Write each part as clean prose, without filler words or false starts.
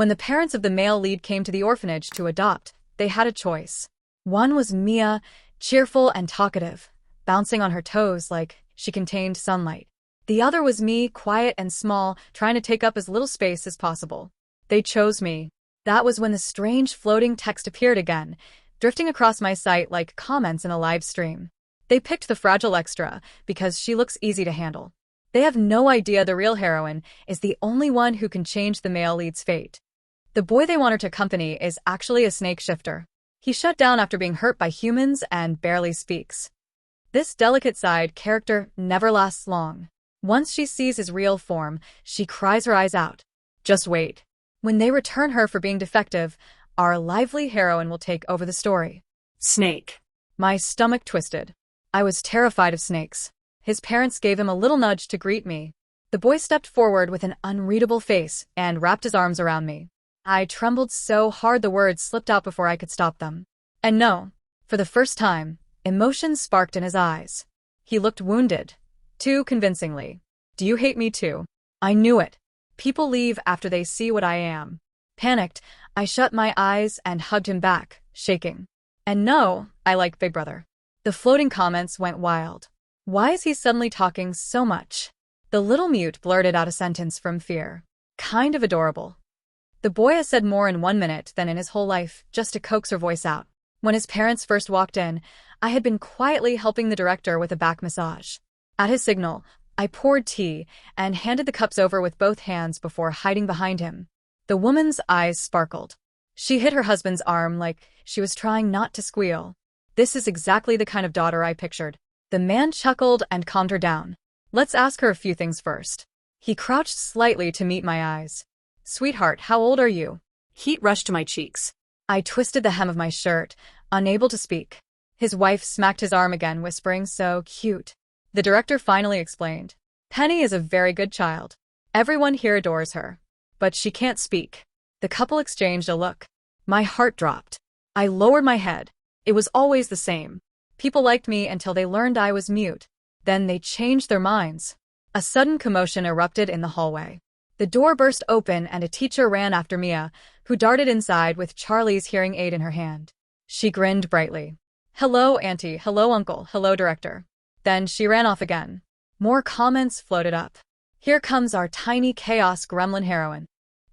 When the parents of the male lead came to the orphanage to adopt, they had a choice. One was Mia, cheerful and talkative, bouncing on her toes like she contained sunlight. The other was me, quiet and small, trying to take up as little space as possible. They chose me. That was when the strange floating text appeared again, drifting across my sight like comments in a live stream. They picked the fragile extra because she looks easy to handle. They have no idea the real heroine is the only one who can change the male lead's fate. The boy they want her to accompany is actually a SnakeShifter. He shut down after being hurt by humans and barely speaks. This delicate side character never lasts long. Once she sees his real form, she cries her eyes out. Just wait. When they return her for being defective, our lively heroine will take over the story. Snake. My stomach twisted. I was terrified of snakes. His parents gave him a little nudge to greet me. The boy stepped forward with an unreadable face and wrapped his arms around me. I trembled so hard the words slipped out before I could stop them. And no, for the first time, emotion sparked in his eyes. He looked wounded, too convincingly. Do you hate me too? I knew it. People leave after they see what I am. Panicked, I shut my eyes and hugged him back, shaking. And no, I like Big Brother. The floating comments went wild. Why is he suddenly talking so much? The little mute blurted out a sentence from fear. Kind of adorable. The boy has said more in 1 minute than in his whole life, just to coax her voice out. When his parents first walked in, I had been quietly helping the director with a back massage. At his signal, I poured tea and handed the cups over with both hands before hiding behind him. The woman's eyes sparkled. She hit her husband's arm like she was trying not to squeal. This is exactly the kind of daughter I pictured. The man chuckled and calmed her down. Let's ask her a few things first. He crouched slightly to meet my eyes. Sweetheart, how old are you? Heat rushed to my cheeks. I twisted the hem of my shirt, unable to speak. His wife smacked his arm again, whispering, so cute. The director finally explained. Penny is a very good child. Everyone here adores her. But she can't speak. The couple exchanged a look. My heart dropped. I lowered my head. It was always the same. People liked me until they learned I was mute. Then they changed their minds. A sudden commotion erupted in the hallway. The door burst open and a teacher ran after Mia, who darted inside with Charlie's hearing aid in her hand. She grinned brightly. Hello, Auntie. Hello, Uncle. Hello, Director. Then she ran off again. More comments floated up. Here comes our tiny chaos gremlin heroine.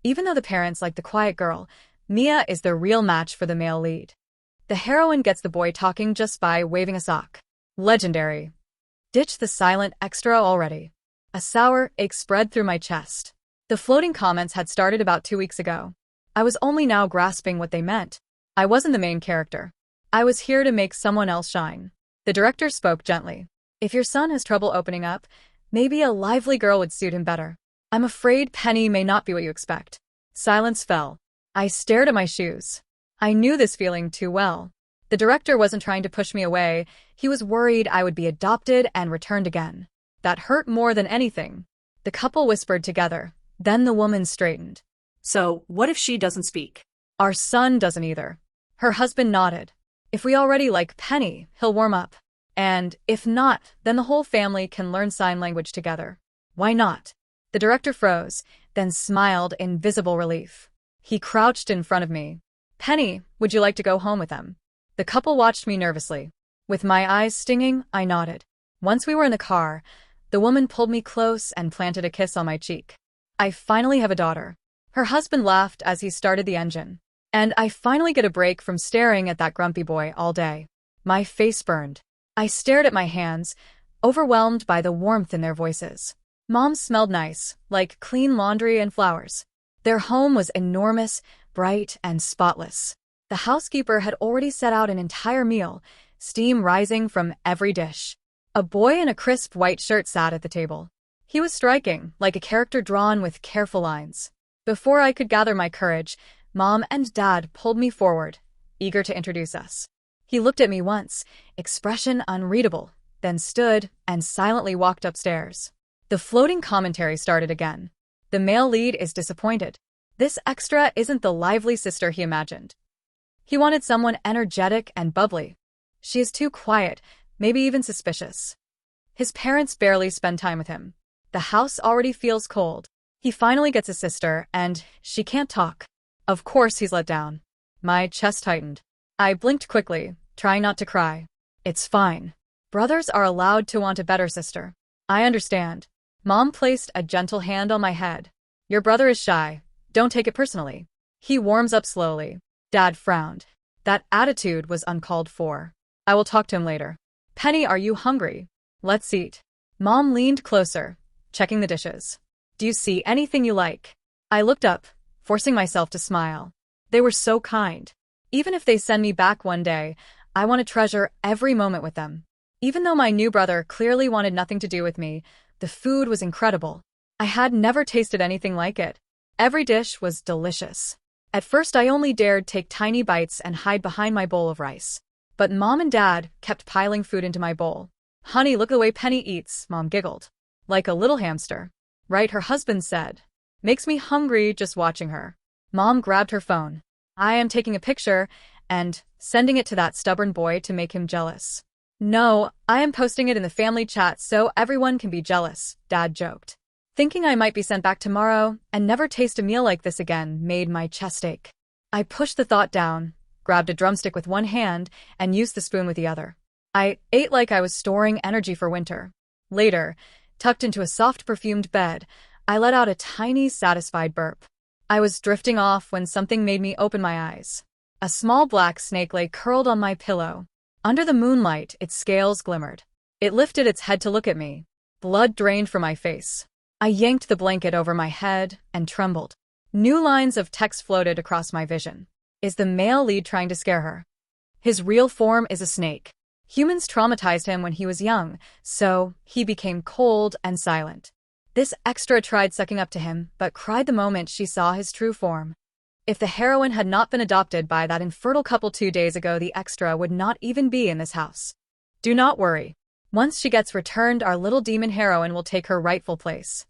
Even though the parents like the quiet girl, Mia is the real match for the male lead. The heroine gets the boy talking just by waving a sock. Legendary. Ditch the silent extra already. A sour ache spread through my chest. The floating comments had started about 2 weeks ago. I was only now grasping what they meant. I wasn't the main character. I was here to make someone else shine. The director spoke gently. If your son has trouble opening up, maybe a lively girl would suit him better. I'm afraid Penny may not be what you expect. Silence fell. I stared at my shoes. I knew this feeling too well. The director wasn't trying to push me away. He was worried I would be adopted and returned again. That hurt more than anything. The couple whispered together. Then the woman straightened. So, what if she doesn't speak? Our son doesn't either. Her husband nodded. If we already like Penny, he'll warm up. And if not, then the whole family can learn sign language together. Why not? The director froze, then smiled in visible relief. He crouched in front of me. Penny, would you like to go home with them? The couple watched me nervously. With my eyes stinging, I nodded. Once we were in the car, the woman pulled me close and planted a kiss on my cheek. I finally have a daughter. Her husband laughed as he started the engine. And I finally get a break from staring at that grumpy boy all day. My face burned. I stared at my hands, overwhelmed by the warmth in their voices. Mom smelled nice, like clean laundry and flowers. Their home was enormous, bright, and spotless. The housekeeper had already set out an entire meal, steam rising from every dish. A boy in a crisp white shirt sat at the table. He was striking, like a character drawn with careful lines. Before I could gather my courage, Mom and Dad pulled me forward, eager to introduce us. He looked at me once, expression unreadable, then stood and silently walked upstairs. The floating commentary started again. The male lead is disappointed. This extra isn't the lively sister he imagined. He wanted someone energetic and bubbly. She is too quiet, maybe even suspicious. His parents barely spend time with him. The house already feels cold. He finally gets a sister, and she can't talk. Of course he's let down. My chest tightened. I blinked quickly, trying not to cry. It's fine. Brothers are allowed to want a better sister. I understand. Mom placed a gentle hand on my head. Your brother is shy. Don't take it personally. He warms up slowly. Dad frowned. That attitude was uncalled for. I will talk to him later. Penny, are you hungry? Let's eat. Mom leaned closer, checking the dishes. Do you see anything you like? I looked up, forcing myself to smile. They were so kind. Even if they send me back one day, I want to treasure every moment with them. Even though my new brother clearly wanted nothing to do with me, the food was incredible. I had never tasted anything like it. Every dish was delicious. At first I only dared take tiny bites and hide behind my bowl of rice. But Mom and Dad kept piling food into my bowl. Honey, look at the way Penny eats, Mom giggled. Like a little hamster. Right, her husband said. Makes me hungry just watching her. Mom grabbed her phone. I am taking a picture and sending it to that stubborn boy to make him jealous. No, I am posting it in the family chat so everyone can be jealous, Dad joked. Thinking I might be sent back tomorrow and never taste a meal like this again made my chest ache. I pushed the thought down, grabbed a drumstick with one hand, and used the spoon with the other. I ate like I was storing energy for winter. Later, tucked into a soft perfumed bed, I let out a tiny satisfied burp. I was drifting off when something made me open my eyes. A small black snake lay curled on my pillow. Under the moonlight, its scales glimmered. It lifted its head to look at me. Blood drained from my face. I yanked the blanket over my head and trembled. New lines of text floated across my vision. Is the male lead trying to scare her? His real form is a snake. Humans traumatized him when he was young, so he became cold and silent. This extra tried sucking up to him, but cried the moment she saw his true form. If the heroine had not been adopted by that infertile couple 2 days ago, the extra would not even be in this house. Do not worry. Once she gets returned, our little demon heroine will take her rightful place.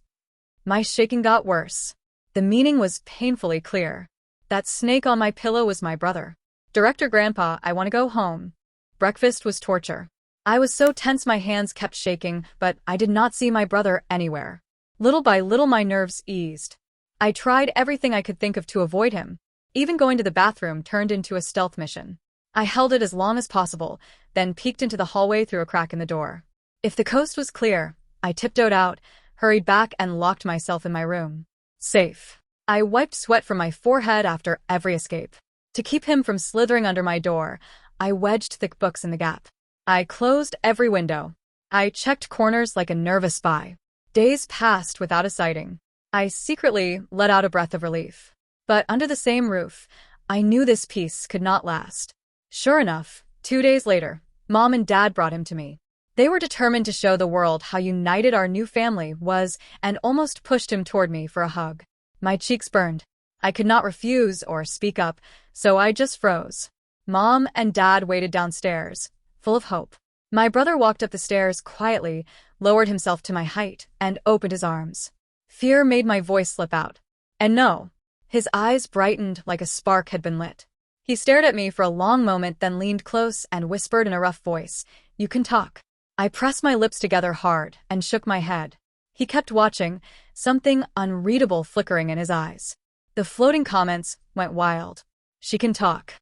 My shaking got worse. The meaning was painfully clear. That snake on my pillow was my brother. Director Grandpa, I want to go home. Breakfast was torture. I was so tense my hands kept shaking, but I did not see my brother anywhere. Little by little my nerves eased. I tried everything I could think of to avoid him. Even going to the bathroom turned into a stealth mission. I held it as long as possible, then peeked into the hallway through a crack in the door. If the coast was clear, I tiptoed out, hurried back and locked myself in my room. Safe. I wiped sweat from my forehead after every escape. To keep him from slithering under my door, I wedged thick books in the gap. I closed every window. I checked corners like a nervous spy. Days passed without a sighting. I secretly let out a breath of relief. But under the same roof, I knew this peace could not last. Sure enough, 2 days later, Mom and Dad brought him to me. They were determined to show the world how united our new family was and almost pushed him toward me for a hug. My cheeks burned. I could not refuse or speak up, so I just froze. Mom and Dad waited downstairs, full of hope. My brother walked up the stairs quietly, lowered himself to my height, and opened his arms. Fear made my voice slip out. And no, his eyes brightened like a spark had been lit. He stared at me for a long moment, then leaned close and whispered in a rough voice, "You can talk." I pressed my lips together hard and shook my head. He kept watching, something unreadable flickering in his eyes. The floating comments went wild. She can talk.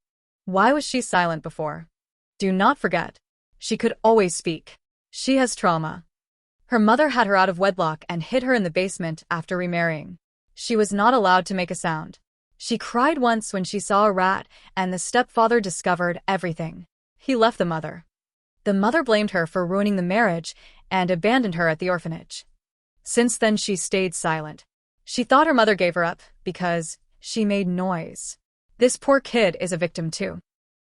Why was she silent before? Do not forget. She could always speak. She has trauma. Her mother had her out of wedlock and hid her in the basement after remarrying. She was not allowed to make a sound. She cried once when she saw a rat, and the stepfather discovered everything. He left the mother. The mother blamed her for ruining the marriage and abandoned her at the orphanage. Since then she stayed silent. She thought her mother gave her up because she made noise. This poor kid is a victim too.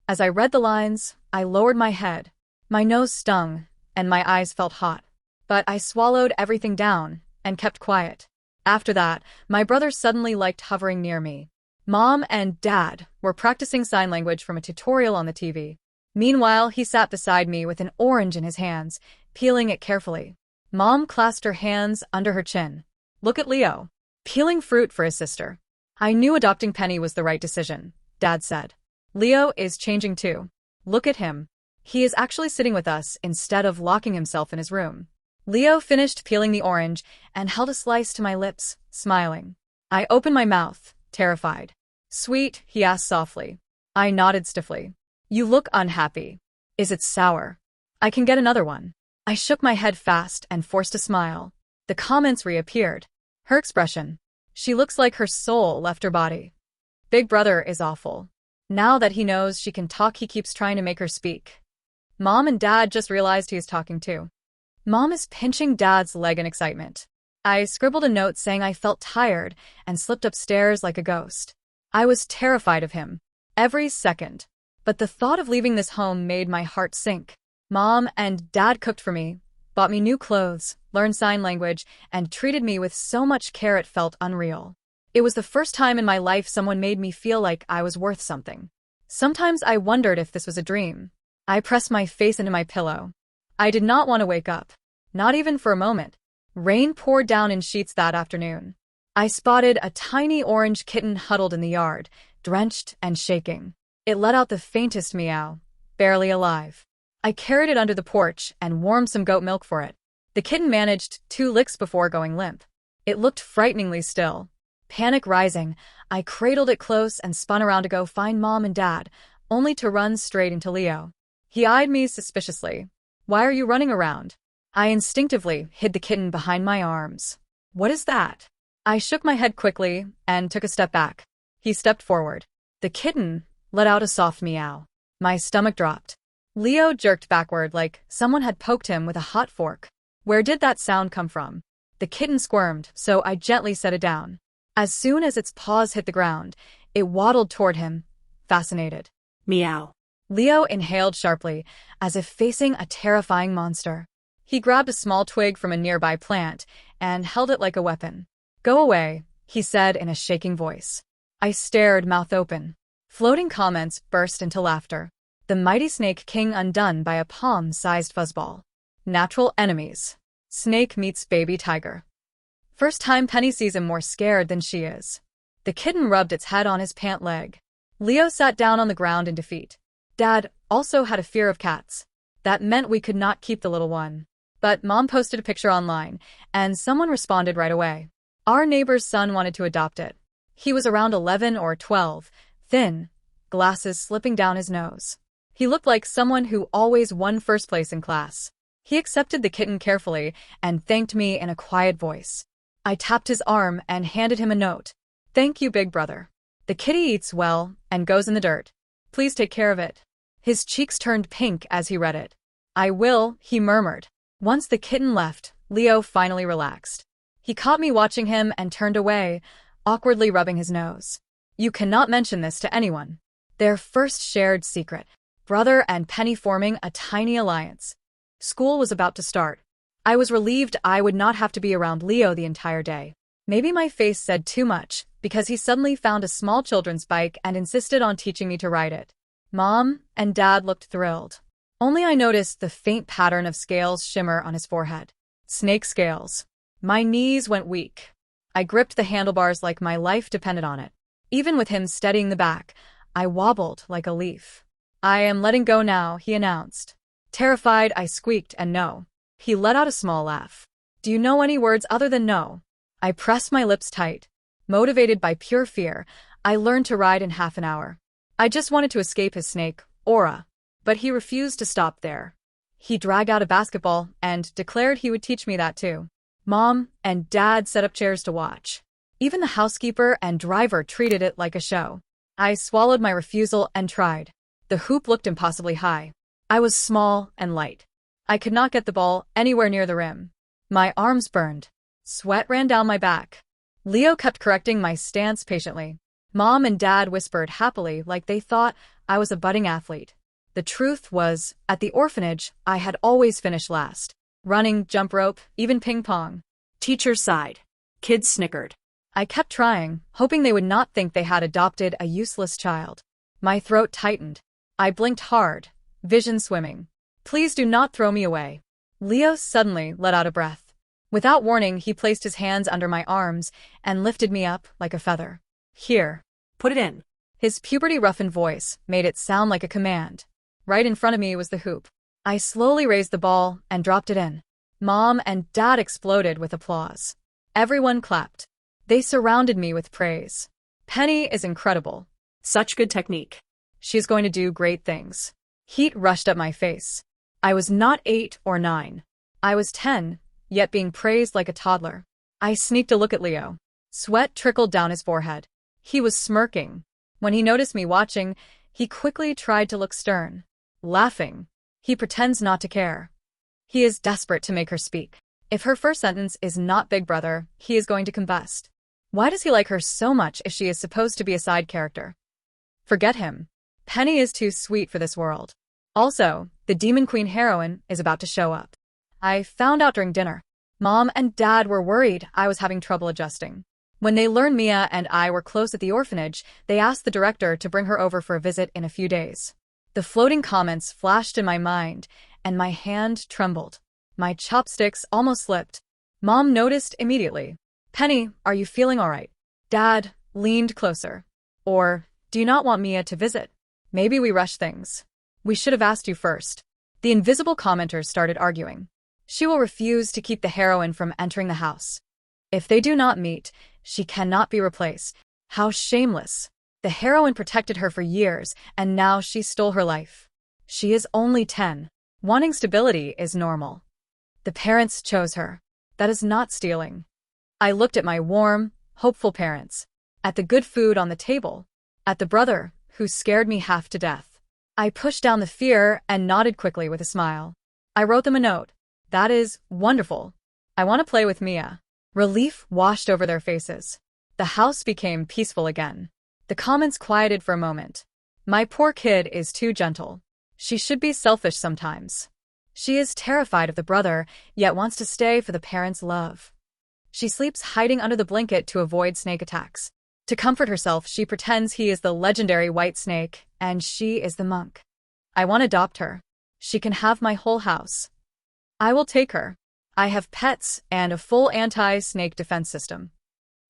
As I read the lines, I lowered my head. My nose stung, and my eyes felt hot. But I swallowed everything down and kept quiet. After that, my brother suddenly liked hovering near me. Mom and Dad were practicing sign language from a tutorial on the TV. Meanwhile, he sat beside me with an orange in his hands, peeling it carefully. Mom clasped her hands under her chin. Look at Leo, peeling fruit for his sister. I knew adopting Penny was the right decision, Dad said. Leo is changing too. Look at him. He is actually sitting with us instead of locking himself in his room. Leo finished peeling the orange and held a slice to my lips, smiling. I opened my mouth, terrified. Sweet, he asked softly. I nodded stiffly. You look unhappy. Is it sour? I can get another one. I shook my head fast and forced a smile. The comments reappeared. Her expression. She looks like her soul left her body. Big brother is awful. Now that he knows she can talk, he keeps trying to make her speak. Mom and Dad just realized he is talking too. Mom is pinching Dad's leg in excitement. I scribbled a note saying I felt tired and slipped upstairs like a ghost. I was terrified of him. Every second. But the thought of leaving this home made my heart sink. Mom and Dad cooked for me, bought me new clothes, learned sign language, and treated me with so much care it felt unreal. It was the first time in my life someone made me feel like I was worth something. Sometimes I wondered if this was a dream. I pressed my face into my pillow. I did not want to wake up. Not even for a moment. Rain poured down in sheets that afternoon. I spotted a tiny orange kitten huddled in the yard, drenched and shaking. It let out the faintest meow, barely alive. I carried it under the porch and warmed some goat milk for it. The kitten managed 2 licks before going limp. It looked frighteningly still. Panic rising, I cradled it close and spun around to go find Mom and Dad, only to run straight into Leo. He eyed me suspiciously. Why are you running around? I instinctively hid the kitten behind my arms. What is that? I shook my head quickly and took a step back. He stepped forward. The kitten let out a soft meow. My stomach dropped. Leo jerked backward like someone had poked him with a hot fork. Where did that sound come from? The kitten squirmed, so I gently set it down. As soon as its paws hit the ground, it waddled toward him, fascinated. Meow. Leo inhaled sharply, as if facing a terrifying monster. He grabbed a small twig from a nearby plant and held it like a weapon. Go away, he said in a shaking voice. I stared, mouth open. Floating comments burst into laughter. The mighty snake king undone by a palm-sized fuzzball. Natural enemies. Snake meets baby tiger. First time Penny sees him more scared than she is. The kitten rubbed its head on his pant leg. Leo sat down on the ground in defeat. Dad also had a fear of cats. That meant we could not keep the little one. But Mom posted a picture online, and someone responded right away. Our neighbor's son wanted to adopt it. He was around 11 or 12, thin, glasses slipping down his nose. He looked like someone who always won first place in class. He accepted the kitten carefully and thanked me in a quiet voice. I tapped his arm and handed him a note. Thank you, big brother. The kitty eats well and goes in the dirt. Please take care of it. His cheeks turned pink as he read it. I will, he murmured. Once the kitten left, Leo finally relaxed. He caught me watching him and turned away, awkwardly rubbing his nose. You cannot mention this to anyone. Their first shared secret. Brother and Penny forming a tiny alliance. School was about to start. I was relieved I would not have to be around Leo the entire day. Maybe my face said too much, because he suddenly found a small children's bike and insisted on teaching me to ride it. Mom and Dad looked thrilled. Only I noticed the faint pattern of scales shimmer on his forehead. Snake scales. My knees went weak. I gripped the handlebars like my life depended on it. Even with him steadying the back, I wobbled like a leaf. I am letting go now, he announced. Terrified, I squeaked and no. He let out a small laugh. Do you know any words other than no? I pressed my lips tight. Motivated by pure fear, I learned to ride in half an hour. I just wanted to escape his snake, Aura. But he refused to stop there. He dragged out a basketball and declared he would teach me that too. Mom and Dad set up chairs to watch. Even the housekeeper and driver treated it like a show. I swallowed my refusal and tried. The hoop looked impossibly high. I was small and light. I could not get the ball anywhere near the rim. My arms burned. Sweat ran down my back. Leo kept correcting my stance patiently. Mom and Dad whispered happily like they thought I was a budding athlete. The truth was, at the orphanage, I had always finished last. Running, jump rope, even ping pong. Teacher sighed. Kids snickered. I kept trying, hoping they would not think they had adopted a useless child. My throat tightened. I blinked hard, vision swimming. Please do not throw me away. Leo suddenly let out a breath. Without warning, he placed his hands under my arms and lifted me up like a feather. Here. Put it in. His puberty-roughened voice made it sound like a command. Right in front of me was the hoop. I slowly raised the ball and dropped it in. Mom and Dad exploded with applause. Everyone clapped. They surrounded me with praise. Penny is incredible. Such good technique. She's going to do great things. Heat rushed up my face. I was not 8 or 9. I was 10, yet being praised like a toddler. I sneaked a look at Leo. Sweat trickled down his forehead. He was smirking. When he noticed me watching, he quickly tried to look stern. Laughing. He pretends not to care. He is desperate to make her speak. If her first sentence is not Big Brother, he is going to combust. Why does he like her so much if she is supposed to be a side character? Forget him. Penny is too sweet for this world. Also, the Demon Queen heroine is about to show up. I found out during dinner. Mom and Dad were worried I was having trouble adjusting. When they learned Mia and I were close at the orphanage, they asked the director to bring her over for a visit in a few days. The floating comments flashed in my mind, and my hand trembled. My chopsticks almost slipped. Mom noticed immediately. Penny, are you feeling all right? Dad leaned closer. Or, do you not want Mia to visit? Maybe we rushed things. We should have asked you first. The invisible commenters started arguing. She will refuse to keep the heroine from entering the house. If they do not meet, she cannot be replaced. How shameless. The heroine protected her for years, and now she stole her life. She is only 10. Wanting stability is normal. The parents chose her. That is not stealing. I looked at my warm, hopeful parents, at the good food on the table, at the brother who scared me half to death. I pushed down the fear and nodded quickly with a smile. I wrote them a note. That is wonderful. I want to play with Mia. Relief washed over their faces. The house became peaceful again. The comments quieted for a moment. My poor kid is too gentle. She should be selfish sometimes. She is terrified of the brother, yet wants to stay for the parents' love. She sleeps hiding under the blanket to avoid snake attacks. To comfort herself, she pretends he is the legendary white snake, and she is the monk. I want to adopt her. She can have my whole house. I will take her. I have pets and a full anti-snake defense system.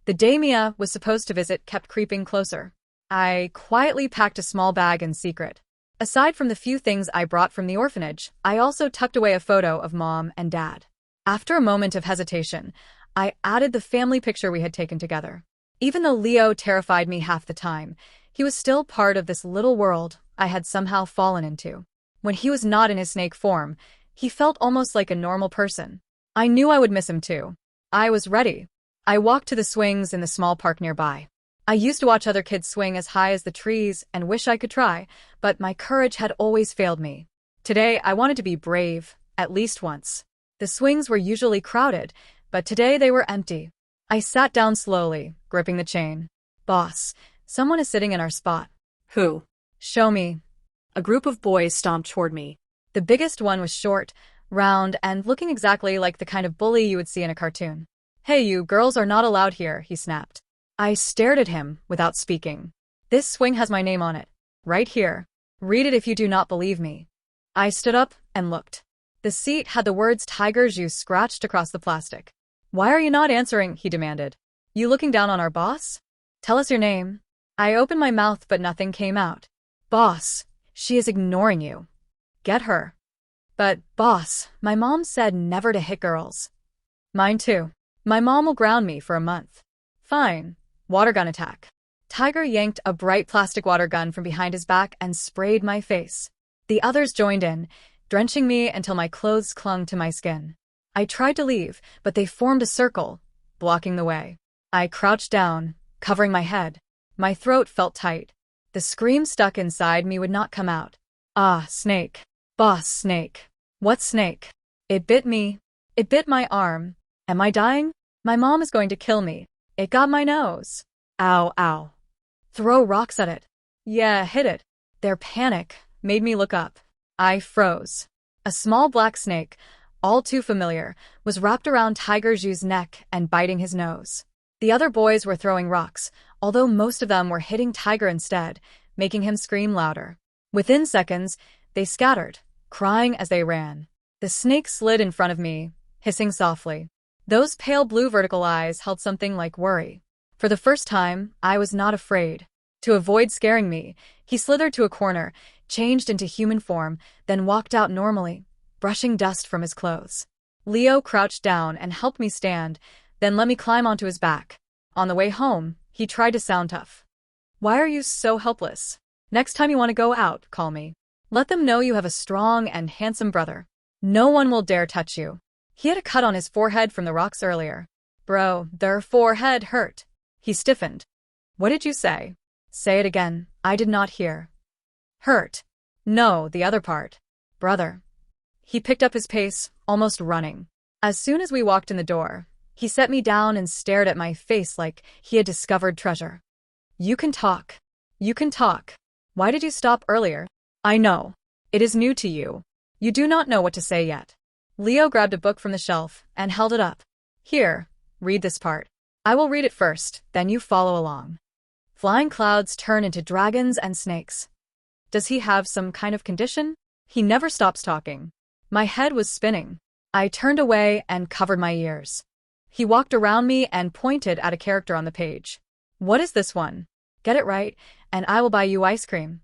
The day Mia was supposed to visit kept creeping closer. I quietly packed a small bag in secret. Aside from the few things I brought from the orphanage, I also tucked away a photo of Mom and Dad. After a moment of hesitation, I added the family picture we had taken together. Even though Leo terrified me half the time, he was still part of this little world I had somehow fallen into. When he was not in his snake form, he felt almost like a normal person. I knew I would miss him too. I was ready. I walked to the swings in the small park nearby. I used to watch other kids swing as high as the trees and wish I could try, but my courage had always failed me. Today, I wanted to be brave, at least once. The swings were usually crowded, but today they were empty. I sat down slowly, gripping the chain. Boss, someone is sitting in our spot. Who? Show me. A group of boys stomped toward me. The biggest one was short, round, and looking exactly like the kind of bully you would see in a cartoon. Hey, you girls are not allowed here, he snapped. I stared at him without speaking. This swing has my name on it. Right here. Read it if you do not believe me. I stood up and looked. The seat had the words Tiger Juice scratched across the plastic. Why are you not answering? He demanded. You looking down on our boss? Tell us your name. I opened my mouth but nothing came out. Boss, she is ignoring you. Get her. But, boss, my mom said never to hit girls. Mine too. My mom will ground me for a month. Fine. Water gun attack. Tiger yanked a bright plastic water gun from behind his back and sprayed my face. The others joined in, drenching me until my clothes clung to my skin. I tried to leave, but they formed a circle, blocking the way. I crouched down, covering my head. My throat felt tight. The scream stuck inside me would not come out. Ah, snake. Boss snake. What snake? It bit me. It bit my arm. Am I dying? My mom is going to kill me. It got my nose. Ow, ow. Throw rocks at it. Yeah, hit it. Their panic made me look up. I froze. A small black snake, all too familiar, was wrapped around Tiger Ju's neck and biting his nose. The other boys were throwing rocks, although most of them were hitting Tiger instead, making him scream louder. Within seconds, they scattered, crying as they ran. The snake slid in front of me, hissing softly. Those pale blue vertical eyes held something like worry. For the first time, I was not afraid. To avoid scaring me, he slithered to a corner, changed into human form, then walked out normally, brushing dust from his clothes. Leo crouched down and helped me stand, then let me climb onto his back. On the way home, he tried to sound tough. Why are you so helpless? Next time you want to go out, call me. Let them know you have a strong and handsome brother. No one will dare touch you. He had a cut on his forehead from the rocks earlier. Bro, their forehead hurt. He stiffened. What did you say? Say it again. I did not hear. Hurt. No, the other part. Brother. He picked up his pace, almost running. As soon as we walked in the door, he set me down and stared at my face like he had discovered treasure. You can talk. You can talk. Why did you stop earlier? I know. It is new to you. You do not know what to say yet. Leo grabbed a book from the shelf and held it up. Here, read this part. I will read it first, then you follow along. Flying clouds turn into dragons and snakes. Does he have some kind of condition? He never stops talking. My head was spinning. I turned away and covered my ears. He walked around me and pointed at a character on the page. What is this one? Get it right, and I will buy you ice cream.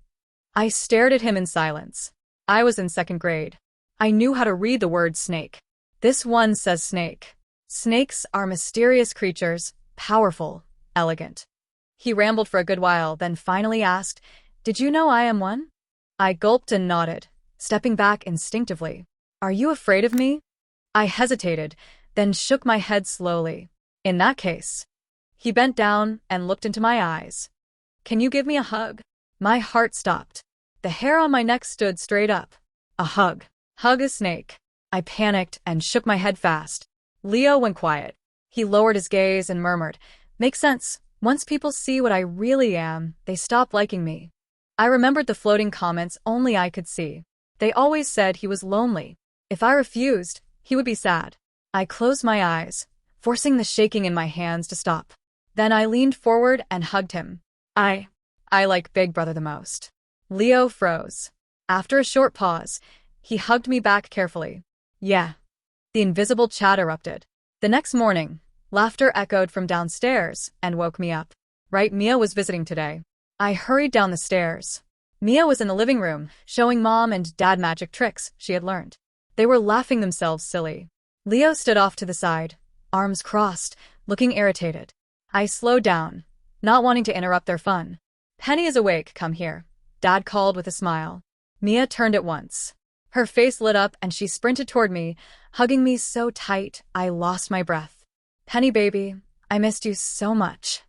I stared at him in silence. I was in 2nd grade. I knew how to read the word snake. This one says snake. Snakes are mysterious creatures, powerful, elegant. He rambled for a good while, then finally asked, Did you know I am one? I gulped and nodded, stepping back instinctively. Are you afraid of me? I hesitated, then shook my head slowly. In that case. He bent down and looked into my eyes. Can you give me a hug? My heart stopped. The hair on my neck stood straight up. A hug. Hug a snake. I panicked and shook my head fast. Leo went quiet. He lowered his gaze and murmured, Makes sense. Once people see what I really am, they stop liking me. I remembered the floating comments only I could see. They always said he was lonely. If I refused, he would be sad. I closed my eyes, forcing the shaking in my hands to stop. Then I leaned forward and hugged him. I like Big Brother the most. Leo froze. After a short pause, he hugged me back carefully. Yeah. The invisible chat erupted. The next morning, laughter echoed from downstairs and woke me up. Right, Mia was visiting today. I hurried down the stairs. Mia was in the living room, showing Mom and Dad magic tricks she had learned. They were laughing themselves silly. Leo stood off to the side, arms crossed, looking irritated. I slowed down, not wanting to interrupt their fun. Penny is awake, come here, Dad called with a smile. Mia turned at once. Her face lit up and she sprinted toward me, hugging me so tight I lost my breath. Penny baby, I missed you so much.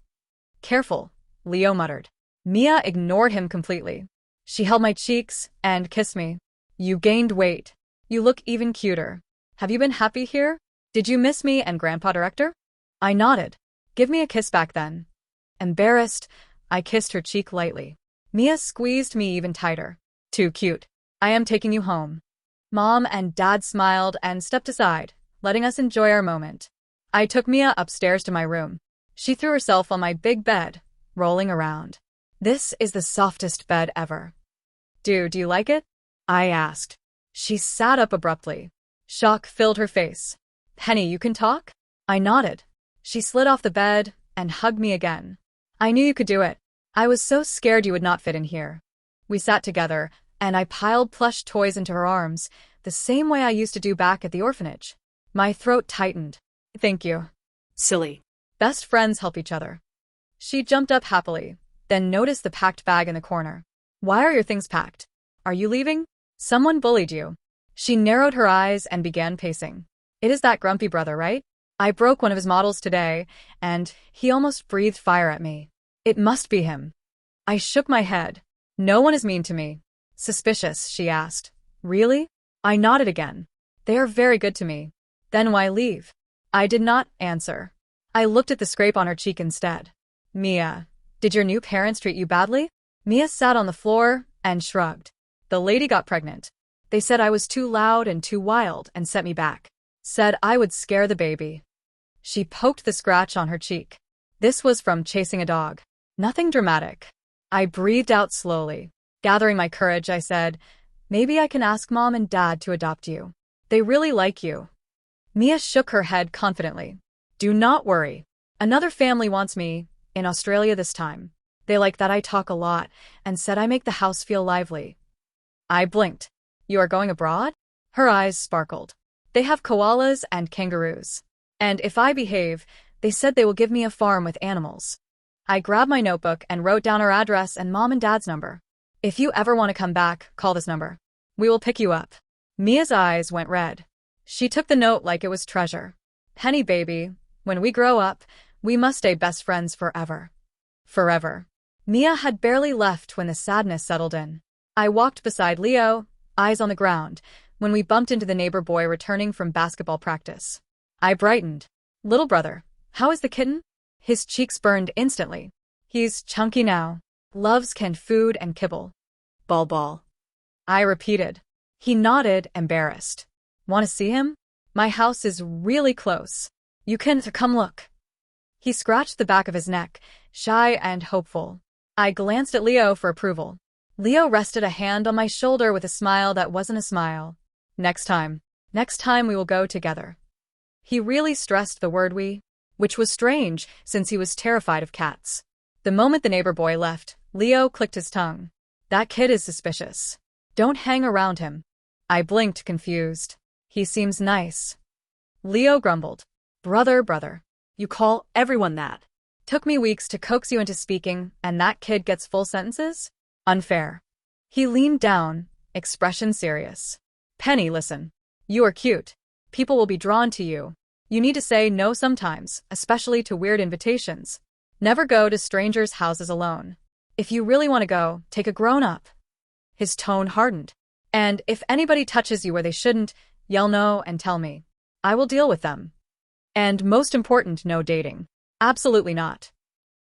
Careful, Leo muttered. Mia ignored him completely. She held my cheeks and kissed me. You gained weight. You look even cuter. Have you been happy here? Did you miss me and Grandpa Director? I nodded. Give me a kiss back then. Embarrassed, I kissed her cheek lightly. Mia squeezed me even tighter. Too cute. I am taking you home. Mom and Dad smiled and stepped aside, letting us enjoy our moment. I took Mia upstairs to my room. She threw herself on my big bed, rolling around. This is the softest bed ever. Do you like it? I asked. She sat up abruptly. Shock filled her face. Penny, you can talk? I nodded. She slid off the bed and hugged me again. I knew you could do it. I was so scared you would not fit in here. We sat together, and I piled plush toys into her arms, the same way I used to do back at the orphanage. My throat tightened. Thank you. Silly. Best friends help each other. She jumped up happily, then noticed the packed bag in the corner. Why are your things packed? Are you leaving? Someone bullied you. She narrowed her eyes and began pacing. It is that grumpy brother, right? I broke one of his models today, and he almost breathed fire at me. It must be him. I shook my head. No one is mean to me. Suspicious, she asked. Really? I nodded again. They are very good to me. Then why leave? I did not answer. I looked at the scrape on her cheek instead. Mia, did your new parents treat you badly? Mia sat on the floor and shrugged. The lady got pregnant. They said I was too loud and too wild and sent me back. Said I would scare the baby. She poked the scratch on her cheek. This was from chasing a dog. Nothing dramatic. I breathed out slowly. Gathering my courage, I said, maybe I can ask Mom and Dad to adopt you. They really like you. Mia shook her head confidently. Do not worry. Another family wants me, in Australia this time. They like that I talk a lot and said I make the house feel lively. I blinked. You are going abroad? Her eyes sparkled. They have koalas and kangaroos. And if I behave, they said they will give me a farm with animals. I grabbed my notebook and wrote down our address and mom and dad's number. If you ever want to come back, call this number. We will pick you up. Mia's eyes went red. She took the note like it was treasure. Penny baby, when we grow up, we must stay best friends forever. Forever. Mia had barely left when the sadness settled in. I walked beside Leo, eyes on the ground, when we bumped into the neighbor boy returning from basketball practice. I brightened. Little brother, how is the kitten? His cheeks burned instantly. He's chunky now. Loves canned food and kibble. Ball. I repeated. He nodded, embarrassed. Want to see him? My house is really close. You can come look. He scratched the back of his neck, shy and hopeful. I glanced at Leo for approval. Leo rested a hand on my shoulder with a smile that wasn't a smile. Next time we will go together. He really stressed the word we, which was strange since he was terrified of cats. The moment the neighbor boy left, Leo clicked his tongue. That kid is suspicious. Don't hang around him. I blinked, confused. He seems nice. Leo grumbled. Brother. You call everyone that. Took me weeks to coax you into speaking, and that kid gets full sentences? Unfair. He leaned down, expression serious. Penny, listen. You are cute. People will be drawn to you. You need to say no sometimes, especially to weird invitations. Never go to strangers' houses alone. If you really want to go, take a grown-up. His tone hardened. And if anybody touches you where they shouldn't, yell no and tell me. I will deal with them. And most important, no dating. Absolutely not.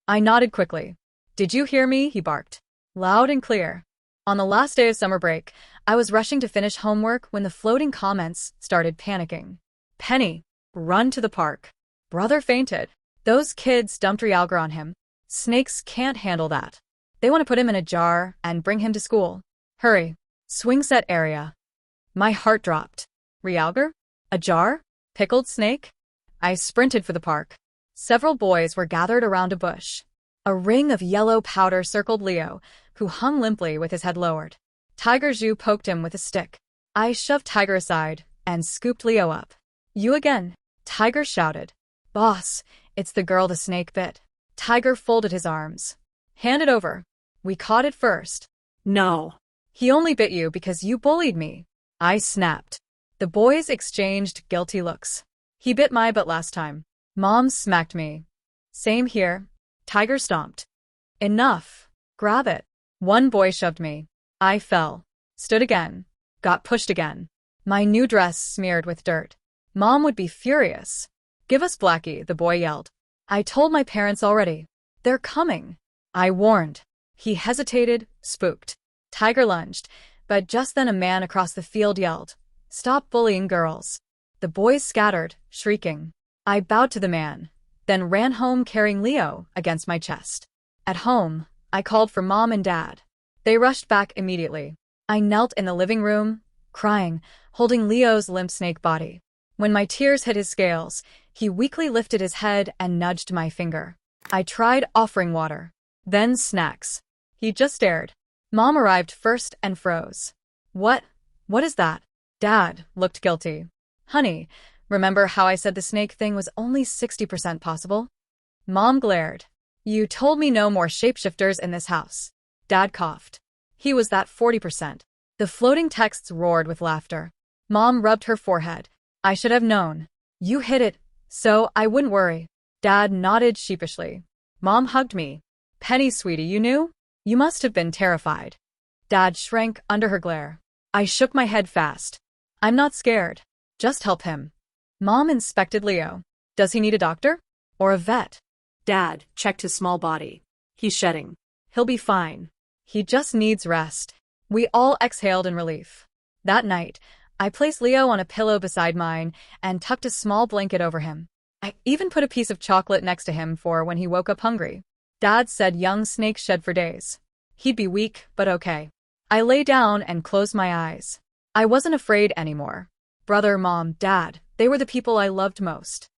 I nodded quickly. Did you hear me? He barked. Loud and clear. On the last day of summer break, I was rushing to finish homework when the floating comments started panicking. Penny, run to the park. Brother fainted. Those kids dumped Realgar on him. Snakes can't handle that. They want to put him in a jar and bring him to school. Hurry. Swing set area. My heart dropped. Realgar? A jar? Pickled snake? I sprinted for the park. Several boys were gathered around a bush. A ring of yellow powder circled Leo, who hung limply with his head lowered. Tiger Zhu poked him with a stick. I shoved Tiger aside and scooped Leo up. You again? Tiger shouted. Boss, it's the girl the snake bit. Tiger folded his arms. Hand it over. We caught it first. No. He only bit you because you bullied me. I snapped. The boys exchanged guilty looks. He bit my butt last time. Mom smacked me. Same here. Tiger stomped. Enough. Grab it. One boy shoved me. I fell. Stood again. Got pushed again. My new dress smeared with dirt. Mom would be furious. Give us Blackie, the boy yelled. I told my parents already. They're coming. I warned. He hesitated, spooked. Tiger lunged, but just then a man across the field yelled, Stop bullying girls. The boys scattered, shrieking. I bowed to the man, then ran home carrying Leo against my chest. At home, I called for Mom and Dad. They rushed back immediately. I knelt in the living room, crying, holding Leo's limp snake body. When my tears hit his scales, he weakly lifted his head and nudged my finger. I tried offering water, then snacks. He just stared. Mom arrived first and froze. What is that? Dad looked guilty. Honey, remember how I said the snake thing was only 60% possible? Mom glared. You told me no more shapeshifters in this house. Dad coughed. He was that 40%. The floating texts roared with laughter. Mom rubbed her forehead. I should have known. You hid it, so I wouldn't worry. Dad nodded sheepishly. Mom hugged me. Penny, sweetie, you knew? You must have been terrified. Dad shrank under her glare. I shook my head fast. I'm not scared. Just help him. Mom inspected Leo. Does he need a doctor? Or a vet? Dad checked his small body. He's shedding. He'll be fine. He just needs rest. We all exhaled in relief. That night, I placed Leo on a pillow beside mine and tucked a small blanket over him. I even put a piece of chocolate next to him for when he woke up hungry. Dad said young snakes shed for days. He'd be weak, but okay. I lay down and closed my eyes. I wasn't afraid anymore. Brother, Mom, Dad, they were the people I loved most.